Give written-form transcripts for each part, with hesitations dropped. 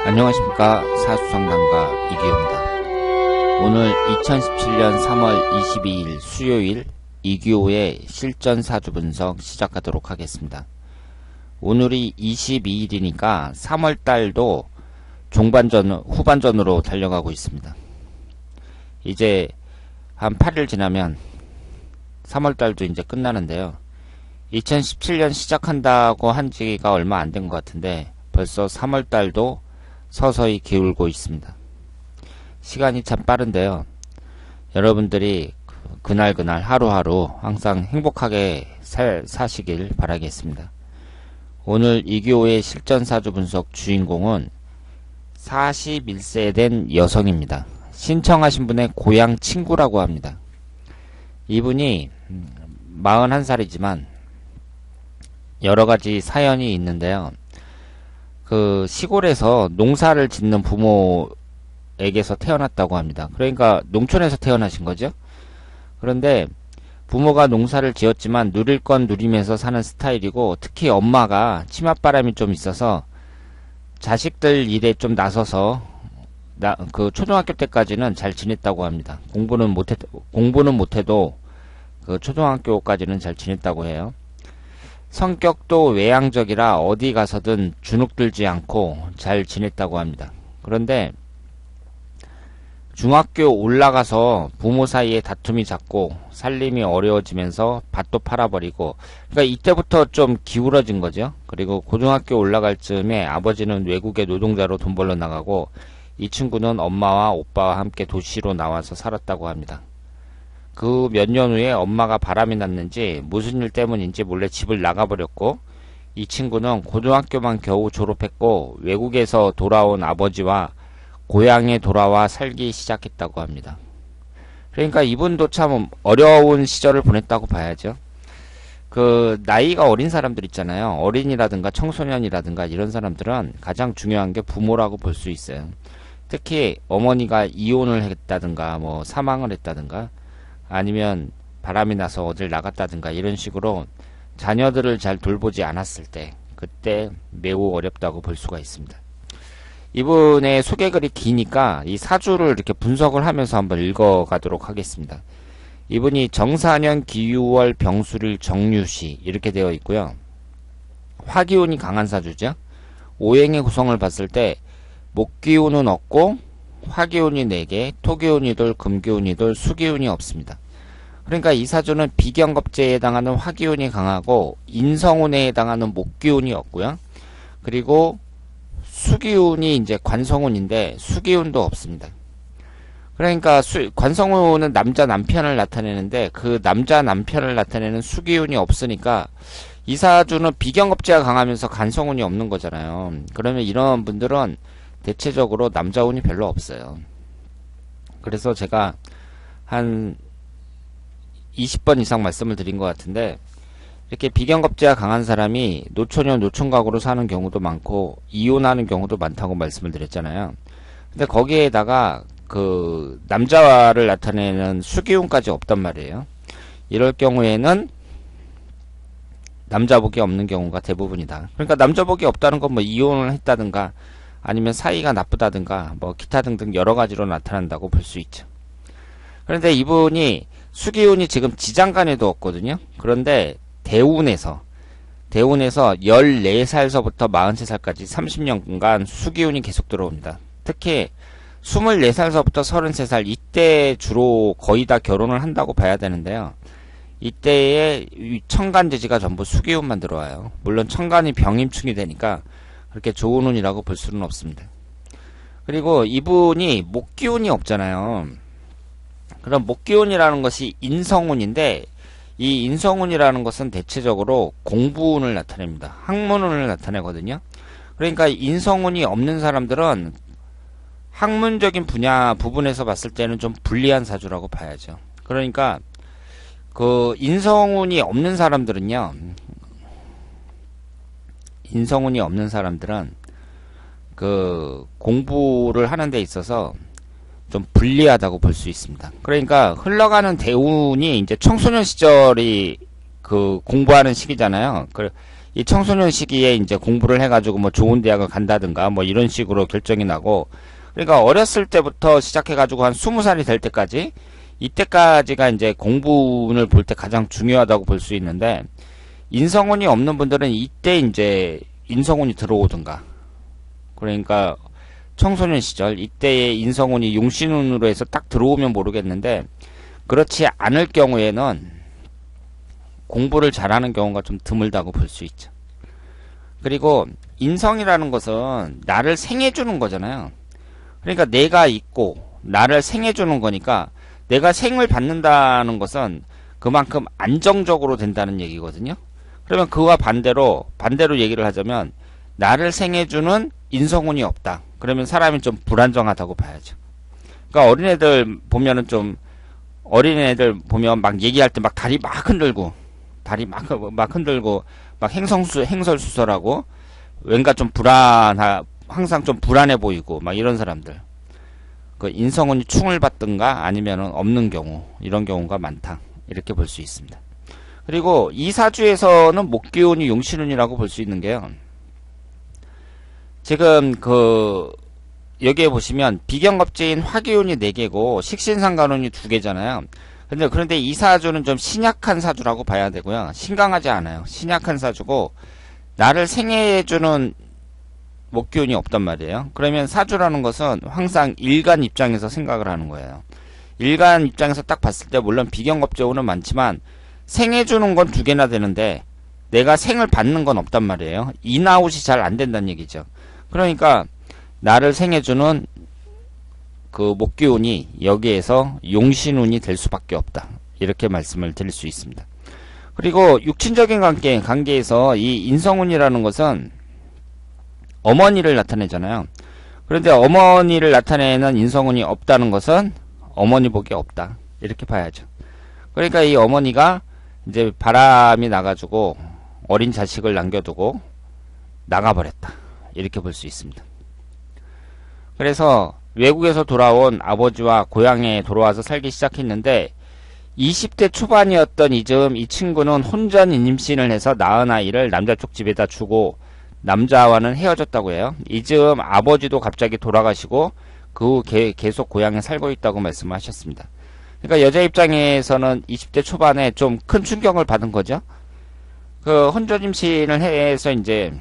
안녕하십니까. 사수성당가 이규호입니다. 오늘 2017년 3월 22일 수요일 이규호의 실전 사주 분석 시작하도록 하겠습니다. 오늘이 22일이니까 3월달도 후반전으로 달려가고 있습니다. 이제 한 8일 지나면 3월달도 이제 끝나는데요. 2017년 시작한다고 한 지가 얼마 안 된 것 같은데 벌써 3월달도 서서히 기울고 있습니다. 시간이 참 빠른데요. 여러분들이 그날 하루하루 항상 행복하게 사시길 바라겠습니다. 오늘 이규호의 실전사주 분석 주인공은 41세 된 여성입니다. 신청하신 분의 고향 친구라고 합니다. 이분이 41살이지만 여러가지 사연이 있는데요. 그 시골에서 농사를 짓는 부모에게서 태어났다고 합니다. 그러니까 농촌에서 태어나신 거죠. 그런데 부모가 농사를 지었지만 누릴 건 누리면서 사는 스타일이고, 특히 엄마가 치맛바람이 좀 있어서 자식들 일에 좀 나서서 그 초등학교 때까지는 잘 지냈다고 합니다. 공부는 못해도 그 초등학교까지는 잘 지냈다고 해요. 성격도 외향적이라 어디 가서든 주눅들지 않고 잘 지냈다고 합니다. 그런데 중학교 올라가서 부모 사이에 다툼이 잦고 살림이 어려워지면서 밭도 팔아버리고, 그러니까 이때부터 좀 기울어진 거죠. 그리고 고등학교 올라갈 즈음에 아버지는 외국에 노동자로 돈 벌러 나가고, 이 친구는 엄마와 오빠와 함께 도시로 나와서 살았다고 합니다. 그 몇 년 후에 엄마가 바람이 났는지 무슨 일 때문인지 몰래 집을 나가버렸고, 이 친구는 고등학교만 겨우 졸업했고 외국에서 돌아온 아버지와 고향에 돌아와 살기 시작했다고 합니다. 그러니까 이분도 참 어려운 시절을 보냈다고 봐야죠. 그 나이가 어린 사람들 있잖아요. 어린이라든가 청소년이라든가 이런 사람들은 가장 중요한 게 부모라고 볼 수 있어요. 특히 어머니가 이혼을 했다든가 뭐 사망을 했다든가 아니면 바람이 나서 어딜 나갔다든가 이런 식으로 자녀들을 잘 돌보지 않았을 때, 그때 매우 어렵다고 볼 수가 있습니다. 이분의 소개글이 기니까 이 사주를 이렇게 분석을 하면서 한번 읽어가도록 하겠습니다. 이분이 정사년 기유월 병수를 정유시 이렇게 되어 있고요. 화기운이 강한 사주죠. 오행의 구성을 봤을 때 목기운은 없고 화기운이 4개, 토기운이 돌, 금기운이 돌, 수기운이 없습니다. 그러니까 이 사주는 비경겁제에 해당하는 화기운이 강하고 인성운에 해당하는 목기운이 없고요. 그리고 수기운이 이제 관성운인데 수기운도 없습니다. 그러니까 관성운은 남자 남편을 나타내는데 그 남자 남편을 나타내는 수기운이 없으니까 이 사주는 비경겁제가 강하면서 관성운이 없는 거잖아요. 그러면 이런 분들은 대체적으로 남자운이 별로 없어요. 그래서 제가 한 20번 이상 말씀을 드린 것 같은데, 이렇게 비경겁제가 강한 사람이 노처녀 노총각으로 사는 경우도 많고 이혼하는 경우도 많다고 말씀을 드렸잖아요. 근데 거기에다가 그 남자를 나타내는 수기운까지 없단 말이에요. 이럴 경우에는 남자복이 없는 경우가 대부분이다. 그러니까 남자복이 없다는 건 뭐 이혼을 했다든가 아니면 사이가 나쁘다든가 뭐 기타 등등 여러 가지로 나타난다고 볼 수 있죠. 그런데 이분이 수기운이 지금 지장간에도 없거든요. 그런데 대운에서 14살서부터 43살까지 30년간 수기운이 계속 들어옵니다. 특히 24살서부터 33살 이때 주로 거의 다 결혼을 한다고 봐야 되는데요. 이때에 천간지지가 전부 수기운만 들어와요. 물론 천간이 병임충이 되니까 그렇게 좋은 운이라고 볼 수는 없습니다. 그리고 이분이 목기운이 없잖아요. 그럼 목기운이라는 것이 인성운인데, 이 인성운이라는 것은 대체적으로 공부운을 나타냅니다. 학문운을 나타내거든요. 그러니까 인성운이 없는 사람들은 학문적인 부분에서 봤을 때는 좀 불리한 사주라고 봐야죠. 그러니까 그 인성운이 없는 사람들은요, 그 공부를 하는 데 있어서 좀 불리하다고 볼 수 있습니다. 그러니까 흘러가는 대운이 이제 청소년 시절이 그 공부하는 시기잖아요. 이 청소년 시기에 이제 공부를 해가지고 뭐 좋은 대학을 간다든가 뭐 이런 식으로 결정이 나고, 그러니까 어렸을 때부터 시작해가지고 한 20살이 될 때까지, 이때까지가 이제 공부를 볼 때 가장 중요하다고 볼 수 있는데, 인성운이 없는 분들은 이때 이제 인성운이 들어오든가, 그러니까 청소년 시절 이때의 인성운이 용신운으로 해서 딱 들어오면 모르겠는데, 그렇지 않을 경우에는 공부를 잘하는 경우가 좀 드물다고 볼 수 있죠. 그리고 인성이라는 것은 나를 생해주는 거잖아요. 그러니까 내가 있고 나를 생해주는 거니까, 내가 생을 받는다는 것은 그만큼 안정적으로 된다는 얘기거든요. 그러면 그와 반대로 얘기를 하자면, 나를 생해주는 인성운이 없다. 그러면 사람이 좀 불안정하다고 봐야죠. 그러니까 어린애들 보면 막 얘기할 때 막 다리 막 흔들고, 막 행설수설하고, 왠가 좀 항상 좀 불안해 보이고, 막 이런 사람들. 그 인성운이 충을 받든가 아니면은 없는 경우, 이런 경우가 많다. 이렇게 볼 수 있습니다. 그리고 이 사주에서는 목기운이 용신운이라고 볼 수 있는 게요. 지금 여기에 보시면 비경겁제인 화기운이 4개고 식신상간운이 2개잖아요. 그런데 이 사주는 좀 신약한 사주라고 봐야 되고요. 신강하지 않아요. 신약한 사주고, 나를 생해주는 목기운이 없단 말이에요. 그러면 사주라는 것은 항상 일간 입장에서 생각을 하는 거예요. 일간 입장에서 딱 봤을 때 물론 비경겁제운은 많지만 생해주는 건 2개나 되는데 내가 생을 받는 건 없단 말이에요. 인아웃이 잘 안 된다는 얘기죠. 그러니까 나를 생해주는 그 목기운이 여기에서 용신운이 될 수밖에 없다. 이렇게 말씀을 드릴 수 있습니다. 그리고 육친적인 관계에서 이 인성운이라는 것은 어머니를 나타내잖아요. 그런데 어머니를 나타내는 인성운이 없다는 것은 어머니 복이 없다. 이렇게 봐야죠. 그러니까 이 어머니가 이제 바람이 나가지고 어린 자식을 남겨두고 나가버렸다. 이렇게 볼 수 있습니다. 그래서 외국에서 돌아온 아버지와 고향에 돌아와서 살기 시작했는데, 20대 초반이었던 이즈음 이 친구는 혼전 임신을 해서 낳은 아이를 남자 쪽 집에다 주고 남자와는 헤어졌다고 해요. 이즈음 아버지도 갑자기 돌아가시고 그 후 계속 고향에 살고 있다고 말씀하셨습니다. 그러니까 여자 입장에서는 20대 초반에 좀 큰 충격을 받은 거죠. 그 혼전 임신을 해서 이제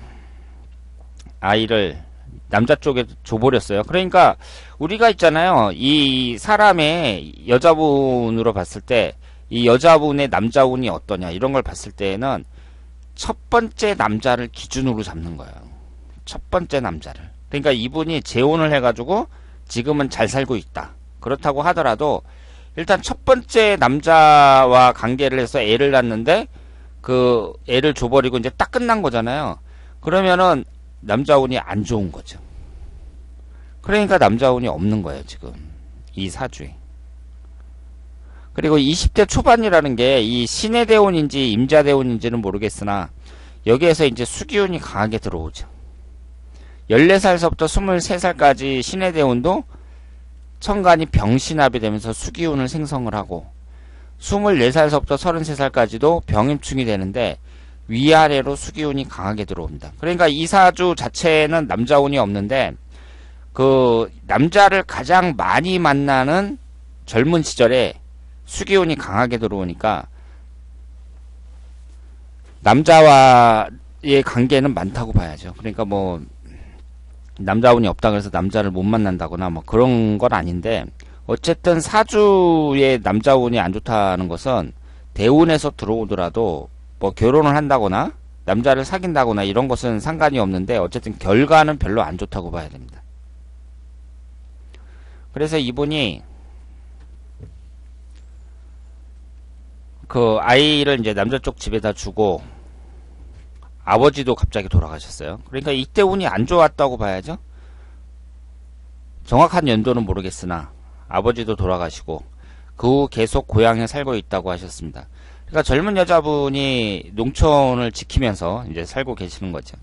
아이를 남자 쪽에 줘버렸어요. 그러니까 우리가 있잖아요. 이 사람의 여자분으로 봤을 때 이 여자분의 남자운이 어떠냐 이런 걸 봤을 때에는 첫 번째 남자를 기준으로 잡는 거예요. 첫 번째 남자를. 그러니까 이분이 재혼을 해가지고 지금은 잘 살고 있다. 그렇다고 하더라도 일단 첫 번째 남자와 관계를 해서 애를 낳는데 그 애를 줘버리고 이제 딱 끝난 거잖아요. 그러면은 남자운이 안 좋은 거죠. 그러니까 남자운이 없는 거예요, 지금. 이 사주에. 그리고 20대 초반이라는 게 이 신의 대운인지 임자 대운인지는 모르겠으나 여기에서 이제 수기운이 강하게 들어오죠. 14살서부터 23살까지 신의 대운도 천간이 병신합이 되면서 수기운을 생성을 하고 24살서부터 33살까지도 병임충이 되는데 위아래로 수기운이 강하게 들어옵니다. 그러니까 이 사주 자체는 남자운이 없는데 그 남자를 가장 많이 만나는 젊은 시절에 수기운이 강하게 들어오니까 남자와의 관계는 많다고 봐야죠. 그러니까 뭐 남자운이 없다 그래서 남자를 못 만난다거나 뭐 그런 건 아닌데 어쨌든 사주의 남자운이 안 좋다는 것은 대운에서 들어오더라도 뭐 결혼을 한다거나 남자를 사귄다거나 이런 것은 상관이 없는데 어쨌든 결과는 별로 안 좋다고 봐야 됩니다. 그래서 이분이 그 아이를 이제 남자 쪽 집에다 주고 아버지도 갑자기 돌아가셨어요. 그러니까 이때 운이 안 좋았다고 봐야죠. 정확한 연도는 모르겠으나 아버지도 돌아가시고 그 후 계속 고향에 살고 있다고 하셨습니다. 그러니까 젊은 여자분이 농촌을 지키면서 이제 살고 계시는 거죠.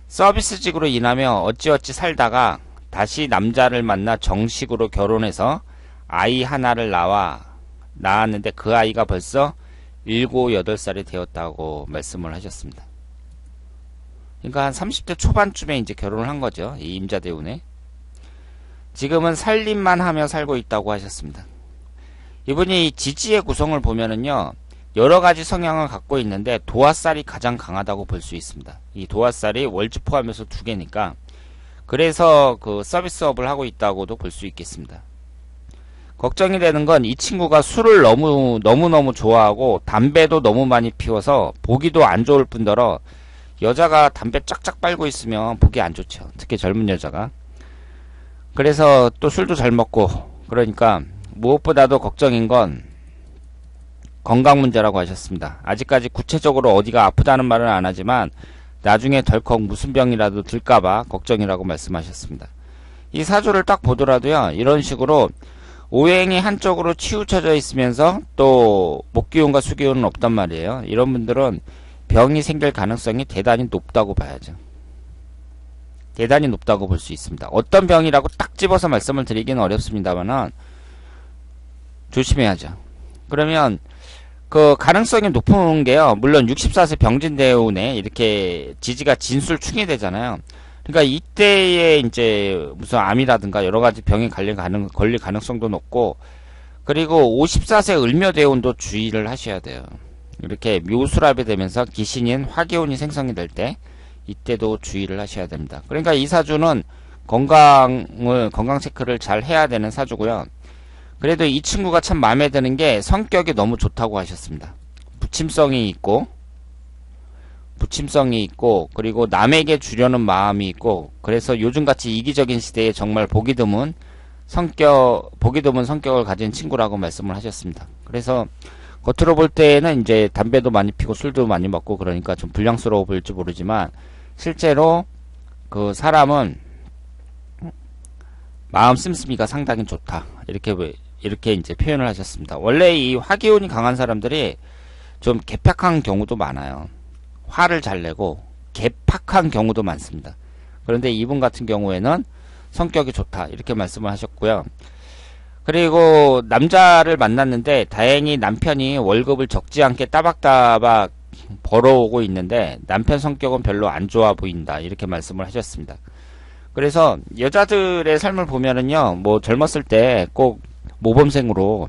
서비스직으로 일하며 어찌어찌 살다가 다시 남자를 만나 정식으로 결혼해서 아이 하나를 낳았는데 그 아이가 벌써 7, 8살이 되었다고 말씀을 하셨습니다. 그러니까 한 30대 초반쯤에 이제 결혼을 한 거죠. 이 임자대운에. 지금은 살림만 하며 살고 있다고 하셨습니다. 이분이 지지의 구성을 보면은요, 여러 가지 성향을 갖고 있는데 도화살이 가장 강하다고 볼 수 있습니다. 이 도화살이 월주 포함해서 2개니까 그래서 그 서비스업을 하고 있다고도 볼 수 있겠습니다. 걱정이 되는 건 이 친구가 술을 너무너무 좋아하고 담배도 너무 많이 피워서 보기도 안 좋을 뿐더러 여자가 담배 쫙쫙 빨고 있으면 보기 안 좋죠. 특히 젊은 여자가. 그래서 또 술도 잘 먹고, 그러니까 무엇보다도 걱정인 건 건강 문제라고 하셨습니다. 아직까지 구체적으로 어디가 아프다는 말은 안 하지만 나중에 덜컥 무슨 병이라도 들까봐 걱정이라고 말씀하셨습니다. 이 사주를 딱 보더라도요, 이런 식으로 오행이 한쪽으로 치우쳐져 있으면서 또 목기운과 수기운은 없단 말이에요. 이런 분들은 병이 생길 가능성이 대단히 높다고 봐야죠. 대단히 높다고 볼 수 있습니다. 어떤 병이라고 딱 집어서 말씀을 드리기는 어렵습니다만은 조심해야죠. 그러면 그 가능성이 높은 게요, 물론 64세 병진대운에 이렇게 지지가 진술충이 되잖아요. 그러니까 이때에 이제 무슨 암이라든가 여러 가지 병이 걸릴 가능성도 높고, 그리고 54세 을묘대운도 주의를 하셔야 돼요. 이렇게 묘수랍이 되면서 기신인 화기운이 생성이 될 때 이때도 주의를 하셔야 됩니다. 그러니까 이 사주는 건강 체크를 잘 해야 되는 사주고요. 그래도 이 친구가 참 마음에 드는 게 성격이 너무 좋다고 하셨습니다. 부침성이 있고 그리고 남에게 주려는 마음이 있고, 그래서 요즘같이 이기적인 시대에 정말 보기 드문 성격을 가진 친구라고 말씀을 하셨습니다. 그래서 겉으로 볼 때는 이제 담배도 많이 피고 술도 많이 먹고 그러니까 좀 불량스러워 보일지 모르지만 실제로 그 사람은 마음 씀씀이가 상당히 좋다. 이렇게 이제 표현을 하셨습니다. 원래 이 화기운이 강한 사람들이 좀 개팍한 경우도 많아요. 화를 잘 내고 개팍한 경우도 많습니다. 그런데 이분 같은 경우에는 성격이 좋다. 이렇게 말씀을 하셨고요. 그리고 남자를 만났는데 다행히 남편이 월급을 적지 않게 따박따박 벌어오고 있는데 남편 성격은 별로 안 좋아 보인다. 이렇게 말씀을 하셨습니다. 그래서 여자들의 삶을 보면은요, 뭐 젊었을 때 꼭 모범생으로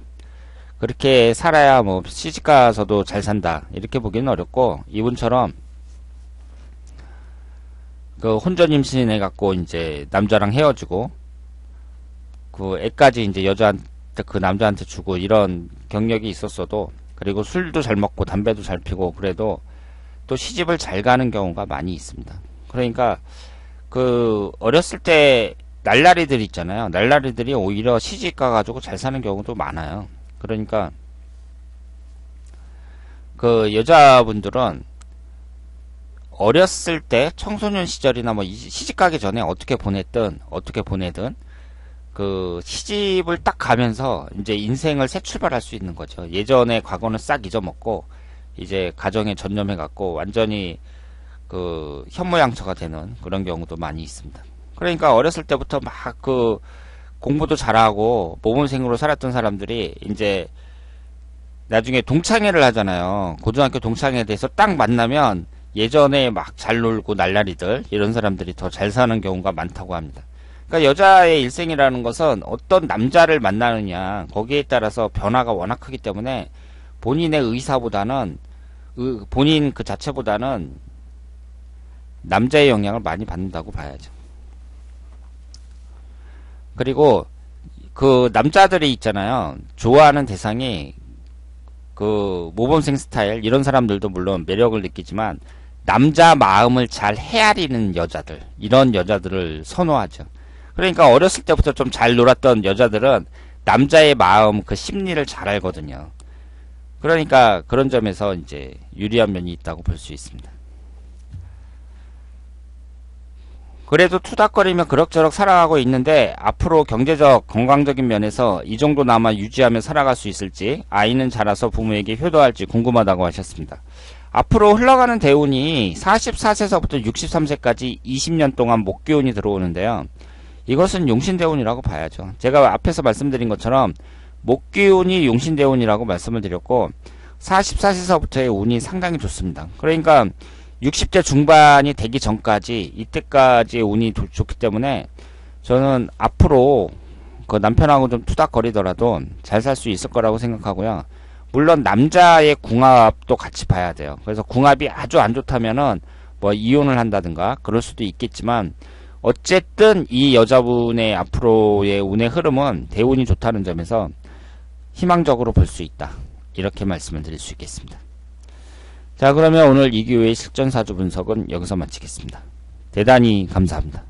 그렇게 살아야 뭐 시집가서도 잘 산다. 이렇게 보기는 어렵고, 이분처럼 그 혼전 임신해 갖고 이제 남자랑 헤어지고 그 애까지 이제 그 남자한테 주고 이런 경력이 있었어도, 그리고 술도 잘 먹고 담배도 잘 피고 그래도 또 시집을 잘 가는 경우가 많이 있습니다. 그러니까 그 어렸을 때 날라리들 있잖아요. 날라리들이 오히려 시집 가가지고 잘 사는 경우도 많아요. 그러니까 그 여자분들은 어렸을 때 청소년 시절이나 뭐 시집 가기 전에 어떻게 보내든 그 시집을 딱 가면서 이제 인생을 새 출발할 수 있는 거죠. 예전의 과거는 싹 잊어먹고 이제 가정에 전념해 갖고 완전히 그 현모양처가 되는 그런 경우도 많이 있습니다. 그러니까 어렸을 때부터 막 그 공부도 잘하고 모범생으로 살았던 사람들이 이제 나중에 동창회를 하잖아요. 고등학교 동창회에 대해서 딱 만나면 예전에 막 잘 놀고 날라리들 이런 사람들이 더 잘 사는 경우가 많다고 합니다. 그러니까 여자의 일생이라는 것은 어떤 남자를 만나느냐 거기에 따라서 변화가 워낙 크기 때문에 본인의 의사보다는 본인 그 자체보다는 남자의 영향을 많이 받는다고 봐야죠. 그리고 그 남자들이 있잖아요. 좋아하는 대상이 그 모범생 스타일 이런 사람들도 물론 매력을 느끼지만 남자 마음을 잘 헤아리는 여자들, 이런 여자들을 선호하죠. 그러니까 어렸을 때부터 좀 잘 놀았던 여자들은 남자의 마음 그 심리를 잘 알거든요. 그러니까 그런 점에서 이제 유리한 면이 있다고 볼 수 있습니다. 그래도 투닥거리며 그럭저럭 살아가고 있는데 앞으로 경제적 건강적인 면에서 이 정도나마 유지하며 살아갈 수 있을지, 아이는 자라서 부모에게 효도할지 궁금하다고 하셨습니다. 앞으로 흘러가는 대운이 44세서부터 63세까지 20년 동안 목기운이 들어오는데요. 이것은 용신대운이라고 봐야죠. 제가 앞에서 말씀드린 것처럼 목기운이 용신대운이라고 말씀을 드렸고 44세서부터의 운이 상당히 좋습니다. 그러니까 60대 중반이 되기 전까지 이때까지 운이 좋기 때문에 저는 앞으로 그 남편하고 좀 투닥거리더라도 잘 살 수 있을 거라고 생각하고요. 물론 남자의 궁합도 같이 봐야 돼요. 그래서 궁합이 아주 안 좋다면은 뭐 이혼을 한다든가 그럴 수도 있겠지만 어쨌든 이 여자분의 앞으로의 운의 흐름은 대운이 좋다는 점에서 희망적으로 볼 수 있다. 이렇게 말씀을 드릴 수 있겠습니다. 자, 그러면 오늘 이기호의 실전사주 분석은 여기서 마치겠습니다. 대단히 감사합니다.